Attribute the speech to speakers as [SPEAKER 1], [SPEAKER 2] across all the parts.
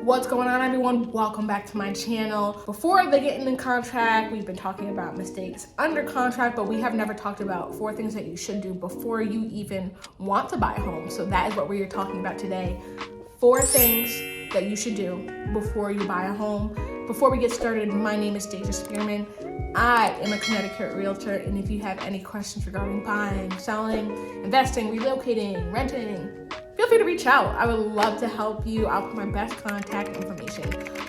[SPEAKER 1] What's going on, everyone? Welcome back to my channel. Before they get in contract, we've been talking about mistakes under contract, but we have never talked about 4 things that you should do before you even want to buy a home. So that is what we are talking about today. 4 things that you should do before you buy a home. Before we get started, my name is Deja Spearman. I am a Connecticut Realtor, and if you have any questions regarding buying, selling, investing, relocating, renting, feel free to reach out. I would love to help you. I'll put my best contact information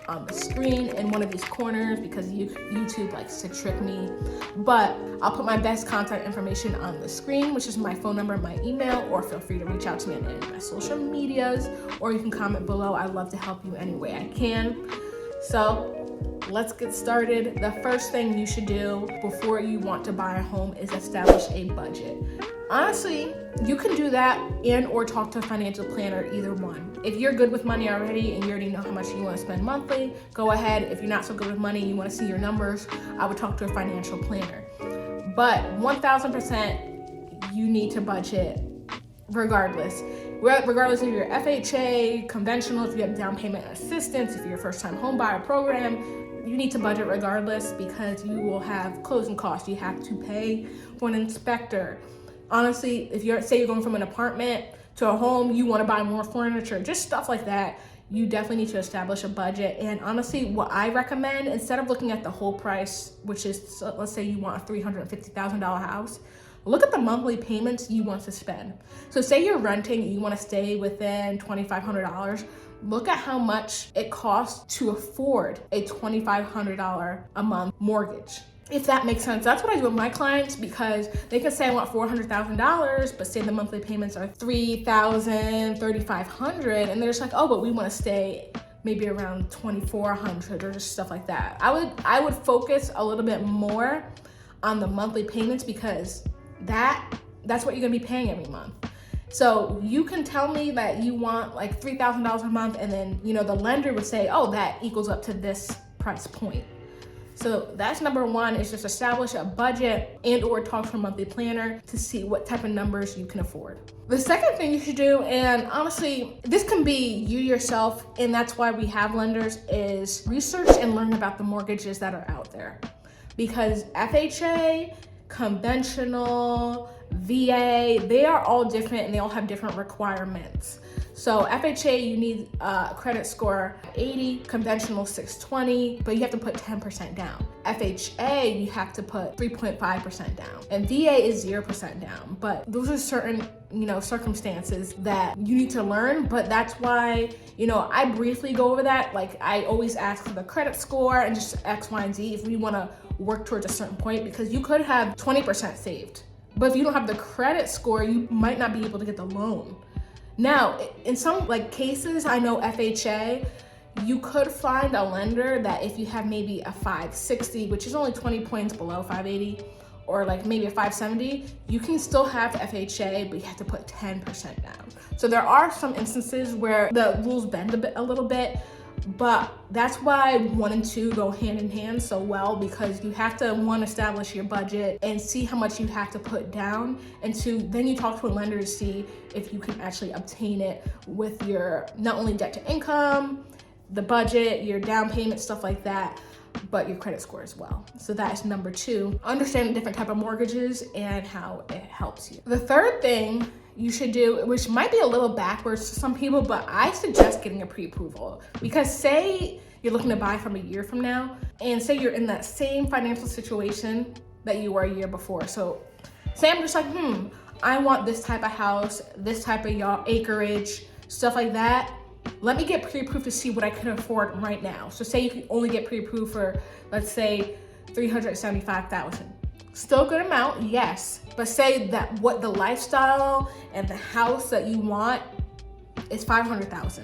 [SPEAKER 1] on the screen in one of these corners because YouTube likes to trick me. But I'll put my best contact information on the screen, which is my phone number, my email, or feel free to reach out to me on any of my social medias, or you can comment below. I'd love to help you any way I can. So let's get started. The first thing you should do before you want to buy a home is establish a budget. Honestly, you can do that and or talk to a financial planner, either one. If you're good with money already and you already know how much you want to spend monthly, go ahead. If you're not so good with money, you want to see your numbers, I would talk to a financial planner. But 1000%, you need to budget regardless. Regardless if you're FHA, conventional, if you have down payment assistance, if you're a first-time home buyer program, you need to budget regardless because you will have closing costs. You have to pay for an inspector. Honestly, if you're going from an apartment to a home, you want to buy more furniture, just stuff like that, you definitely need to establish a budget. And honestly, what I recommend, instead of looking at the whole price, which is, let's say you want a $350,000 house, look at the monthly payments you want to spend. So say you're renting and you want to stay within $2,500, look at how much it costs to afford a $2,500 a month mortgage. If that makes sense. That's what I do with my clients, because they can say I want $400,000, but say the monthly payments are $3,000, $3,500, and they're just like, oh, but we want to stay maybe around $2,400 or just stuff like that. I would focus a little bit more on the monthly payments because that's what you're gonna be paying every month. So you can tell me that you want like $3,000 a month, and then the lender would say, oh, that equals up to this price point. So that's number 1, is just establish a budget and or talk to a monthly planner to see what type of numbers you can afford. The second thing you should do, and honestly, this can be you yourself, and that's why we have lenders, is research and learn about the mortgages that are out there. Because FHA, conventional, VA, they are all different and they all have different requirements. So FHA, you need a credit score 80, conventional 620, but you have to put 10% down. FHA, you have to put 3.5% down, and VA is 0% down. But those are certain, circumstances that you need to learn. But that's why, I briefly go over that. Like, I always ask for the credit score and just X, Y, and Z if we want to work towards a certain point, because you could have 20% saved, but if you don't have the credit score, you might not be able to get the loan. Now, in some cases, I know FHA, you could find a lender that if you have maybe a 560, which is only 20 points below 580, or like maybe a 570, you can still have FHA, but you have to put 10% down. So there are some instances where the rules bend a little bit, but that's why 1 and 2 go hand in hand so well, because you have to, 1, establish your budget and see how much you have to put down, and 2, then you talk to a lender to see if you can actually obtain it with your not only debt to income, the budget, your down payment, stuff like that, but your credit score as well. So that is number 2. Understand the different type of mortgages and how it helps you. The third thing you should do, which might be a little backwards to some people, but I suggest getting a pre-approval. Because say you're looking to buy from a year from now, and say you're in that same financial situation that you were a year before. So say I'm just like, I want this type of house, this type of acreage, stuff like that. Let me get pre-approved to see what I can afford right now. So say you can only get pre-approved for, let's say, $375,000. Still a good amount, yes. But say that what the lifestyle and the house that you want is $500,000.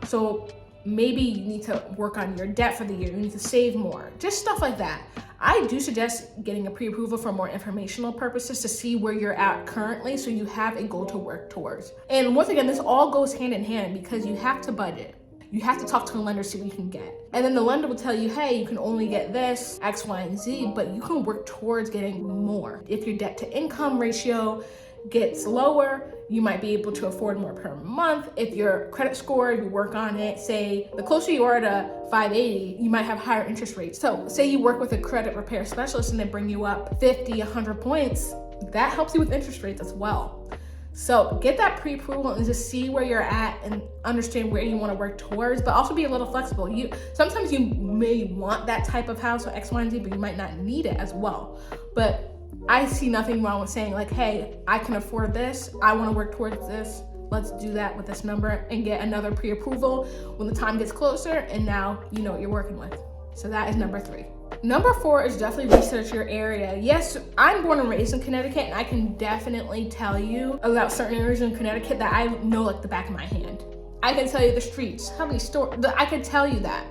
[SPEAKER 1] So maybe you need to work on your debt for the year. You need to save more, just stuff like that. I do suggest getting a pre-approval for more informational purposes to see where you're at currently, so you have a goal to work towards. And once again, this all goes hand in hand because you have to budget. You have to talk to a lender, see what you can get. And then the lender will tell you, hey, you can only get this, X, Y, and Z, but you can work towards getting more. If your debt to income ratio gets lower, you might be able to afford more per month. If your credit score, you work on it, say the closer you are to 580, you might have higher interest rates. So say you work with a credit repair specialist and they bring you up 50, 100 points, that helps you with interest rates as well. So get that pre-approval and just see where you're at and understand where you want to work towards, but also be a little flexible. Sometimes you may want that type of house or X, Y, and Z, but you might not need it as well. But I see nothing wrong with saying like, hey, I can afford this. I want to work towards this. Let's do that with this number and get another pre-approval when the time gets closer, and now you know what you're working with. So that is number 3. Number 4 is definitely research your area. Yes, I'm born and raised in Connecticut, and I can definitely tell you about certain areas in Connecticut that I know like the back of my hand. I can tell you the streets, how many stores, I can tell you that.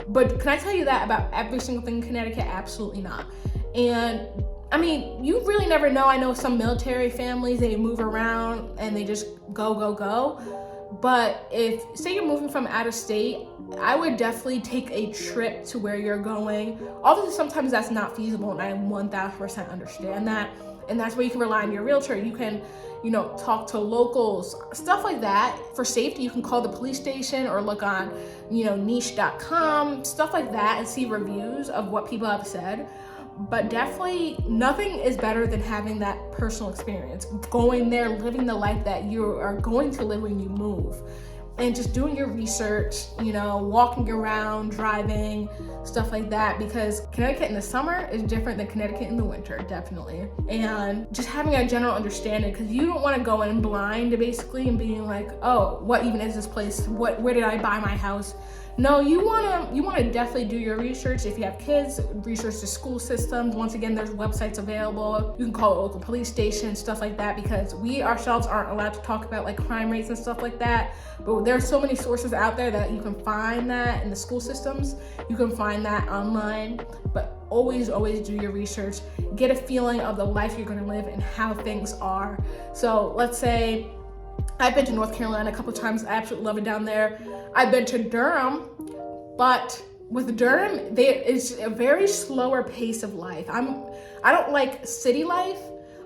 [SPEAKER 1] But can I tell you that about every single thing in Connecticut? Absolutely not. And I mean, you really never know. I know some military families, they move around and they just go. But if, say you're moving from out of state, I would definitely take a trip to where you're going. Obviously, sometimes that's not feasible, and I 1000% understand that. And that's where you can rely on your realtor. You can, talk to locals, stuff like that. For safety, you can call the police station or look on, niche.com, stuff like that, and see reviews of what people have said. But definitely nothing is better than having that personal experience, going there, living the life that you are going to live when you move, and just doing your research, walking around, driving, stuff like that, because Connecticut in the summer is different than Connecticut in the winter, definitely. And just having a general understanding, because you don't want to go in blind basically and being like, oh, what even is this place? Where did I buy my house? No, you wanna definitely do your research. If you have kids, research the school systems. Once again, there's websites available. You can call a local police station, stuff like that, because we ourselves aren't allowed to talk about like crime rates and stuff like that. But there's so many sources out there that you can find that in the school systems. You can find that online, but always do your research. Get a feeling of the life you're gonna live and how things are. So let's say, I've been to North Carolina a couple times. I absolutely love it down there. I've been to Durham, but with Durham, it's a very slower pace of life. I don't like city life.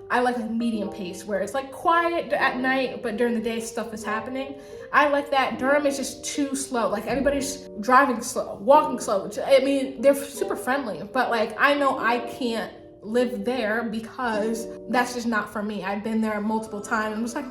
[SPEAKER 1] I like a medium pace where it's like quiet at night, but during the day stuff is happening. I like that. Durham is just too slow. Like everybody's driving slow, walking slow. I mean, they're super friendly, but like I know I can't live there because that's just not for me. I've been there multiple times and I'm just like,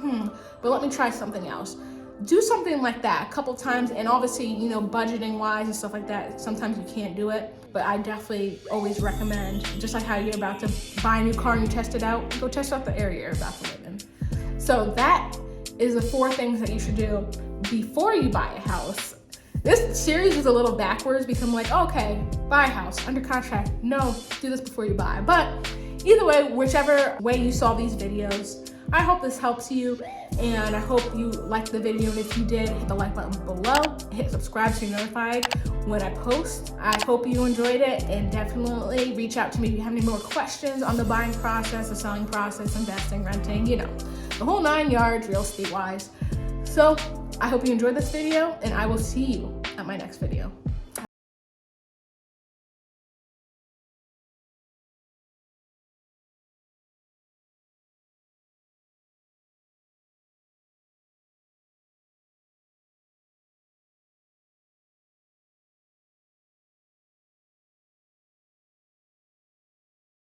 [SPEAKER 1] but let me try something else. Do something like that a couple times, and obviously, budgeting wise and stuff like that, sometimes you can't do it, but I definitely always recommend, just like how you're about to buy a new car and you test it out, go test out the area you're about to live in. So that is the 4 things that you should do before you buy a house. This series is a little backwards because I'm like, okay, buy a house, under contract. No, do this before you buy. But either way, whichever way you saw these videos, I hope this helps you, and I hope you liked the video. And if you did, hit the like button below, hit subscribe so you're notified when I post. I hope you enjoyed it, and definitely reach out to me if you have any more questions on the buying process, the selling process, investing, renting, the whole 9 yards real estate wise. So I hope you enjoyed this video, and I will see you at my next video.